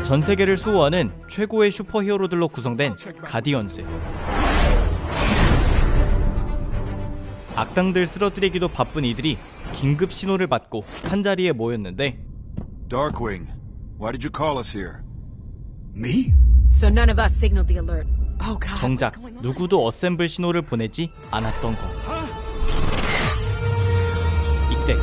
전 세계를 수호하는 최고의 슈퍼히어로들로 구성된 가디언즈. 악당들 쓰러뜨리기도 바쁜 이들이 긴급 신호를 받고 한자리에 모였는데 Darkwing, why did you call us here? Me? So none of us signaled the alert. Oh God. 정작 누구도 어셈블 신호를 보내지 않았던 것. 이때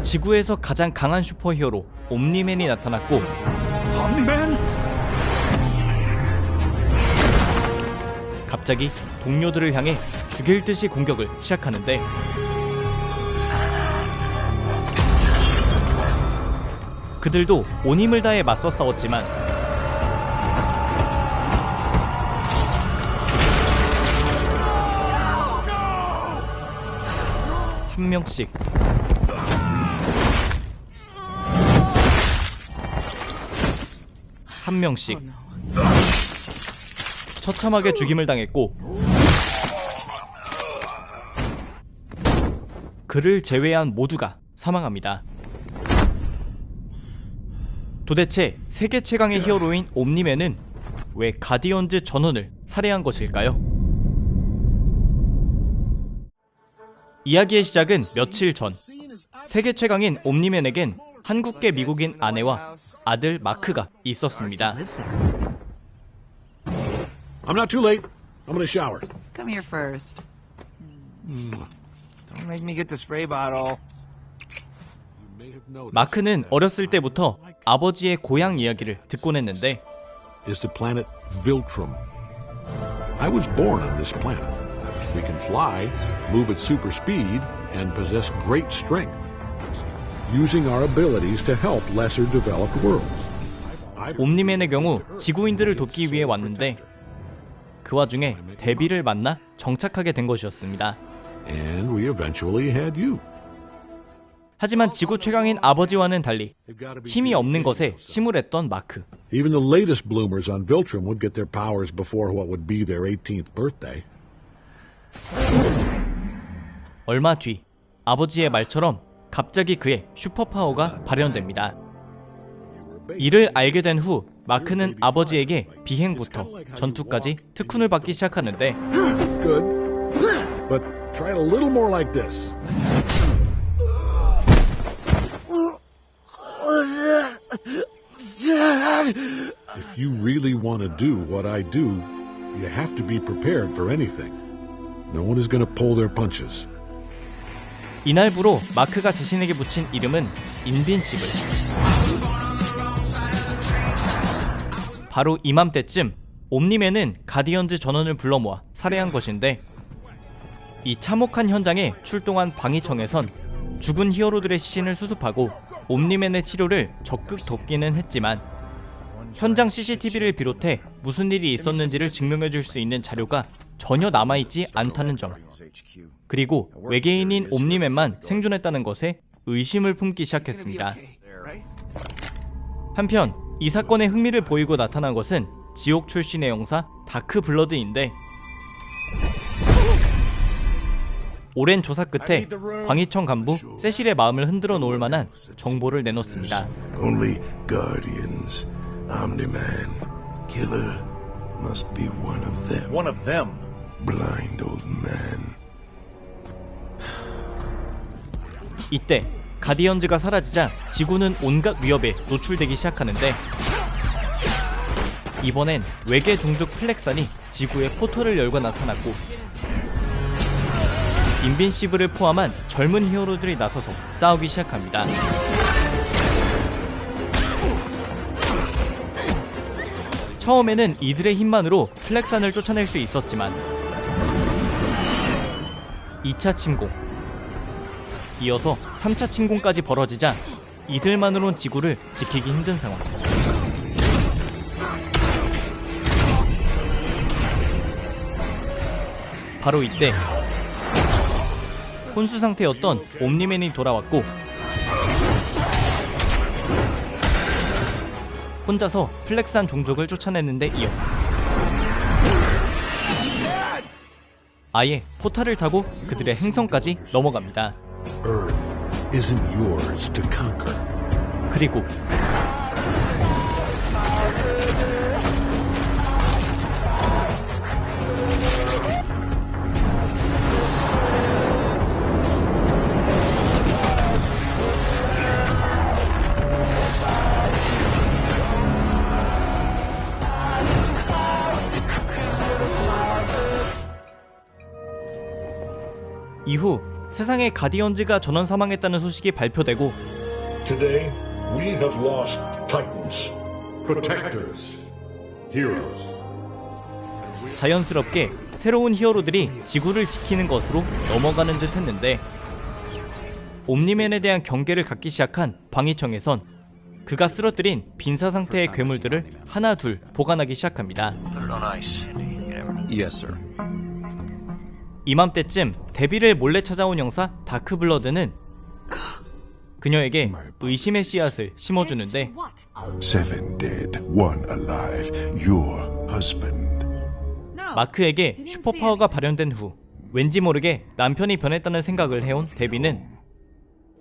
지구에서 가장 강한 슈퍼히어로 옴니맨이 나타났고 Omni-Man? 갑자기 동료들을 향해 죽일 듯이 공격을 시작하는데 그들도 온 힘을 다해 맞서 싸웠지만 한 명씩 처참하게 죽임을 당했고 그를 제외한 모두가 사망합니다. 도대체 세계 최강의 히어로인 옴니맨은 왜 가디언즈 전원을 살해한 것일까요? 이야기의 시작은 며칠 전 세계 최강인 옴니맨에겐 한국계 미국인 아내와 아들 마크가 있었습니다. I'm not too late. I'm gonna shower. Come here first. Don't make me get the spray bottle. 마크는 어렸을 때부터 아버지의 고향 이야기를 듣곤 했는데 Is the planet Viltrum. I was born on this planet. We can fly, move at super speed, and possess great strength, using our abilities to help lesser developed worlds. 옴니맨의 경우 지구인들을 돕기 위해 왔는데 그 와중에 데비를 만나 정착하게 된 것이었습니다. And we eventually had you. 하지만 지구 최강인 아버지와는 달리 힘이 없는 것에 침울했던 마크. Even the latest bloomers on Viltrum would get their powers before what would be their 18th birthday. 얼마 뒤 아버지의 말처럼 갑자기 그의 슈퍼파워가 발현됩니다. 이를 알게 된 후 마크는 아버지에게 비행부터 전투까지 특훈을 받기 시작하는데 Good. But try it a little more like this. If you really want to do what I do, you have to be prepared for anything. No one is going to pull their punches. 이날부로 마크가 자신에게 붙인 이름은 인빈시블. 바로 이맘때쯤 옴니맨은 가디언즈 전원을 불러 모아 살해한 것인데 이 참혹한 현장에 출동한 방위청에선 죽은 히어로들의 시신을 수습하고 옴니맨의 치료를 적극 돕기는 했지만 현장 CCTV를 비롯해 무슨 일이 있었는지를 증명해줄 수 있는 자료가 전혀 남아있지 않다는 점, 그리고 외계인인 옴니맨만 생존했다는 것에 의심을 품기 시작했습니다. 한편 이 사건에 흥미를 보이고 나타난 것은 지옥 출신의 영사 다크블러드인데 오랜 조사 끝에 방위청 간부 세실의 마음을 흔들어 놓을 만한 정보를 내놓습니다. Only Guardians. Omni-Man. Killer must be one of them. One of them? Blind old man. 이때 가디언즈가 사라지자 지구는 온갖 위협에 노출되기 시작하는데 이번엔 외계 종족 플렉산이 지구에 포털을 열고 나타났고 인빈시블을 포함한 젊은 히어로들이 나서서 싸우기 시작합니다. 처음에는 이들의 힘만으로 플렉산을 쫓아낼 수 있었지만 2차 침공, 이어서 3차 침공까지 벌어지자 이들만으론 지구를 지키기 힘든 상황. 바로 이때 혼수 상태였던 옴니맨이 돌아왔고 혼자서 플렉산 종족을 쫓아냈는데 이어 아예 포탈을 타고 그들의 행성까지 넘어갑니다. Earth isn't yours to conquer. 그리고 이후 세상에 가디언즈가 전원 사망했다는 소식이 발표되고 Today, we have lost titans, protectors, heroes. 자연스럽게 새로운 히어로들이 지구를 지키는 것으로 넘어가는 듯 했는데 옴니맨에 대한 경계를 갖기 시작한 방위청에선 그가 쓰러뜨린 빈사 상태의 괴물들을 하나 둘 보관하기 시작합니다. Yes, sir. 이맘때쯤 데뷔를 몰래 찾아온 형사 다크블러드는 그녀에게 의심의 씨앗을 심어주는데 7 dead, 1 alive. Your husband. 마크에게 슈퍼파워가 발현된 후 왠지 모르게 남편이 변했다는 생각을 해온 데뷔는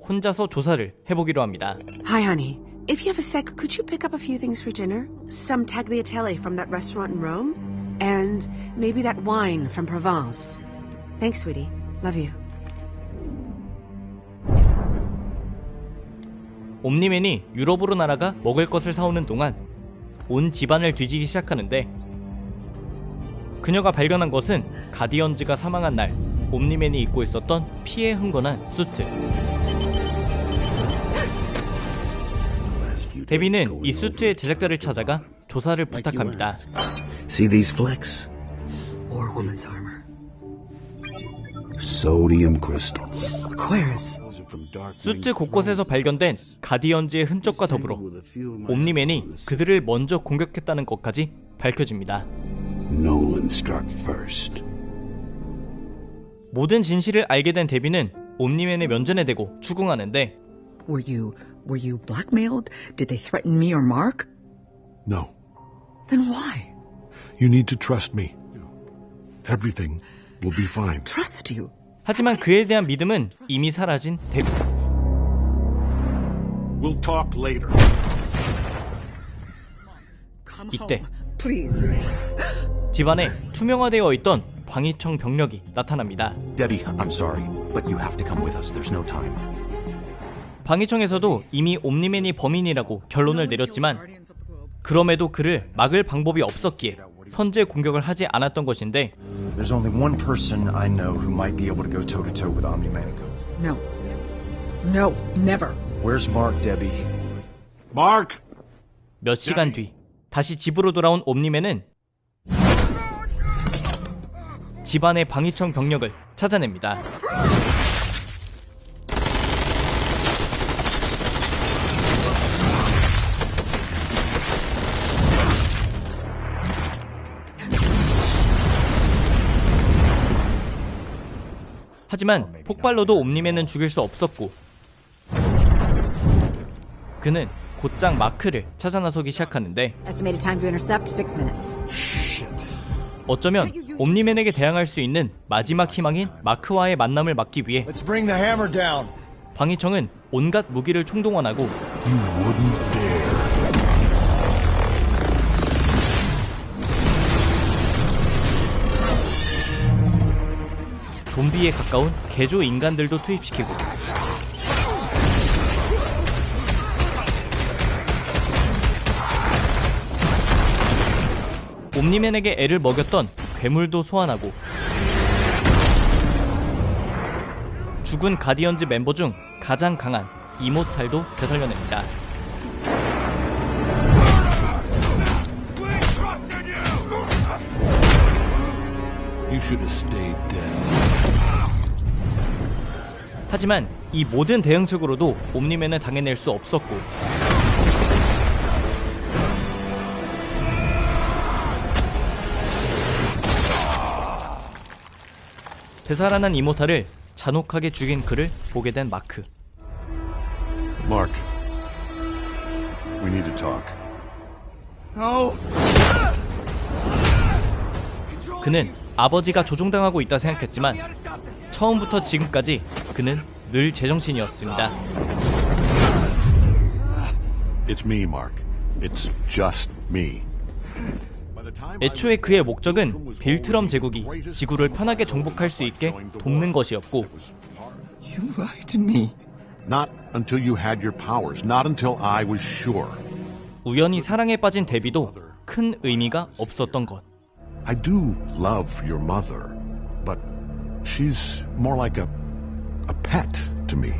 혼자서 조사를 해보기로 합니다. Hi, honey. If you have a sec, could you pick up a few things for dinner? Some tagliatelle from that restaurant in Rome? And maybe that wine from Provence. Thanks, sweetie. Love you. 옴니맨이 유럽으로 날아가 먹을 것을 사오는 동안 온 집안을 뒤지기 시작하는데 그녀가 발견한 것은 가디언즈가 사망한 날 옴니맨이 입고 있었던 피에 흥건한 수트. 데뷔는 이 수트의 제작자를 찾아가 조사를 부탁합니다. See these flecks? Or woman's armor. Sodium crystals. Aquarius. 수트 곳곳에서 발견된 가디언즈의 흔적과 더불어 옴니맨이 그들을 먼저 공격했다는 것까지 밝혀집니다. Nolan struck first. 모든 진실을 알게 된 데뷔는 옴니맨의 면전에 대고 추궁하는데 Were you blackmailed? Did they threaten me or Mark? No, Then why? you need to trust me. Everything will be fine. Trust you. 하지만 그에 대한 믿음은 이미 사라진 데뷔. We'll talk later. Come 이때 home, please. 집안에 투명화되어 있던 방위청 병력이 나타납니다. Debbie, I'm sorry, but you have to come with us. There's no time. 방위청에서도 이미 옴니맨이 범인이라고 결론을 내렸지만 그럼에도 그를 막을 방법이 없었기에 선제 공격을 하지 않았던 것인데 There's only one person I know who might be able to go toe-to-toe with Omni-Man. No. No, never. Where's Mark, Debbie? Mark! 몇 시간 뒤 다시 집으로 돌아온 옴니맨은 집안의 방위청 병력을 찾아냅니다. 하지만 폭발로도 옴니맨은 죽일 수 없었고 그는 곧장 마크를 찾아 나서기 시작하는데 Estimated time to intercept 6 minutes. 어쩌면 옴니맨에게 대항할 수 있는 마지막 희망인 마크와의 만남을 막기 위해 Let's bring the hammer down. 방위청은 온갖 무기를 총동원하고 You wouldn't dare. 좀비에 가까운 개조 인간들도 투입시키고 옴니맨에게 애를 먹였던 괴물도 소환하고 죽은 가디언즈 멤버 중 가장 강한 이모탈도 되살려냅니다. You should have stayed dead. 하지만 이 모든 대응책으로도 옴니맨을 당해낼 수 없었고 되살아난 이모탈을 잔혹하게 죽인 그를 보게 된 마크. Mark, we need to talk. 그는 아버지가 조종당하고 있다 생각했지만 처음부터 지금까지 그는 늘 제정신이었습니다. It's me, Mark. It's just me. 애초에 그의 목적은 빌트럼 제국이 지구를 편하게 정복할 수 있게 돕는 것이었고, You lied to me. Not until you had your powers. Not until I was sure. 우연히 사랑에 빠진 데비도 큰 의미가 없었던 것. I do love your mother, but she's more like a pet to me.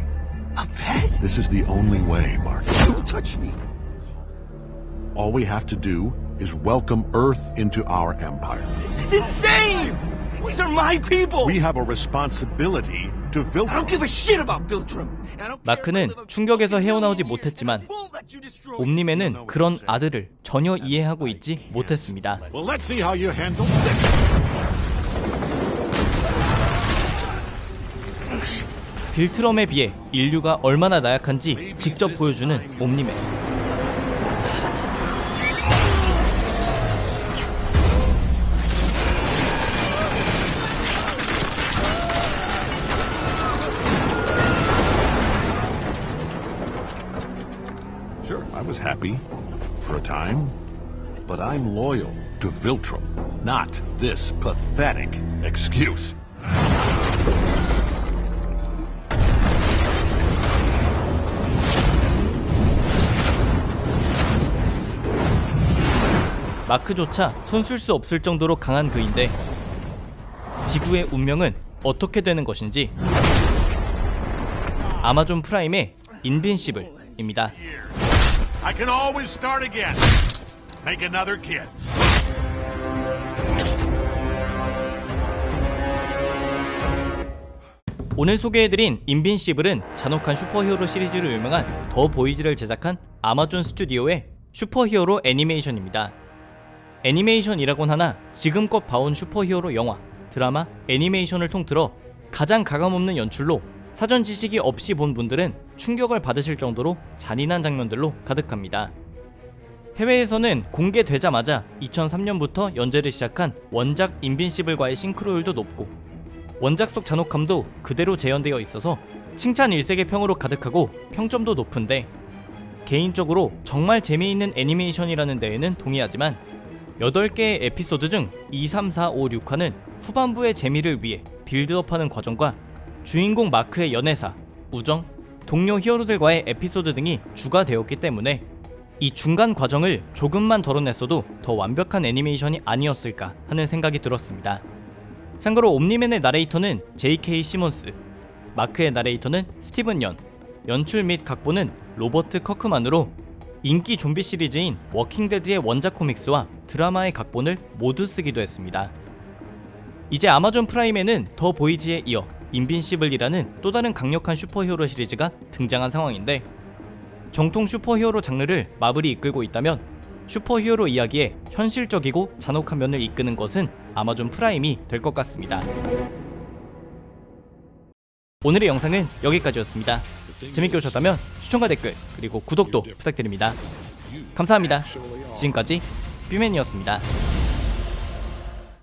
A pet? This is the only way, Mark. Don't touch me. All we have to do is welcome Earth into our empire. This is insane! These are my people! We have a responsibility to I don't Viltrum. give a shit about Viltrum. 마크는 충격에서 헤어나오지 못했지만 옴니맨은 그런 아들을 전혀 이해하고 있지 못했습니다. Well, let's see how you handle this. 빌트럼에 비해 인류가 얼마나 나약한지 직접 보여주는 옴니맨. Sure, I was happy for a time, but I'm loyal to Viltrum, not this pathetic excuse. 마크조차 손쓸 수 없을 정도로 강한 그인데 지구의 운명은 어떻게 되는 것인지. 아마존 프라임의 인빈시블입니다. I can always start again. Make another kid. 오늘 소개해드린 인빈시블은 잔혹한 슈퍼히어로 시리즈로 유명한 더 보이즈를 제작한 아마존 스튜디오의 슈퍼히어로 애니메이션입니다. 애니메이션이라곤 하나 지금껏 봐온 슈퍼히어로 영화, 드라마, 애니메이션을 통틀어 가장 가감없는 연출로 사전 지식이 없이 본 분들은 충격을 받으실 정도로 잔인한 장면들로 가득합니다. 해외에서는 공개되자마자 2003년부터 연재를 시작한 원작 인빈시블과의 싱크로율도 높고 원작 속 잔혹함도 그대로 재현되어 있어서 칭찬 일색의 평으로 가득하고 평점도 높은데, 개인적으로 정말 재미있는 애니메이션이라는 데에는 동의하지만 8개의 에피소드 중 2, 3, 4, 5, 6화는 후반부의 재미를 위해 빌드업하는 과정과 주인공 마크의 연애사, 우정, 동료 히어로들과의 에피소드 등이 주가 되었기 때문에 이 중간 과정을 조금만 덜어냈어도 더 완벽한 애니메이션이 아니었을까 하는 생각이 들었습니다. 참고로 옴니맨의 나레이터는 J.K. 시몬스, 마크의 나레이터는 스티븐 연, 연출 및 각본은 로버트 커크만으로 인기 좀비 시리즈인 워킹데드의 원작 코믹스와 드라마의 각본을 모두 쓰기도 했습니다. 이제 아마존 프라임에는 더 보이즈에 이어 인빈시블이라는 또 다른 강력한 슈퍼히어로 시리즈가 등장한 상황인데, 정통 슈퍼히어로 장르를 마블이 이끌고 있다면 슈퍼히어로 이야기에 현실적이고 잔혹한 면을 이끄는 것은 아마존 프라임이 될 것 같습니다. 오늘의 영상은 여기까지였습니다. 재밌게 보셨다면 추천과 댓글 그리고 구독도 부탁드립니다. 감사합니다. 지금까지 삐맨이었습니다.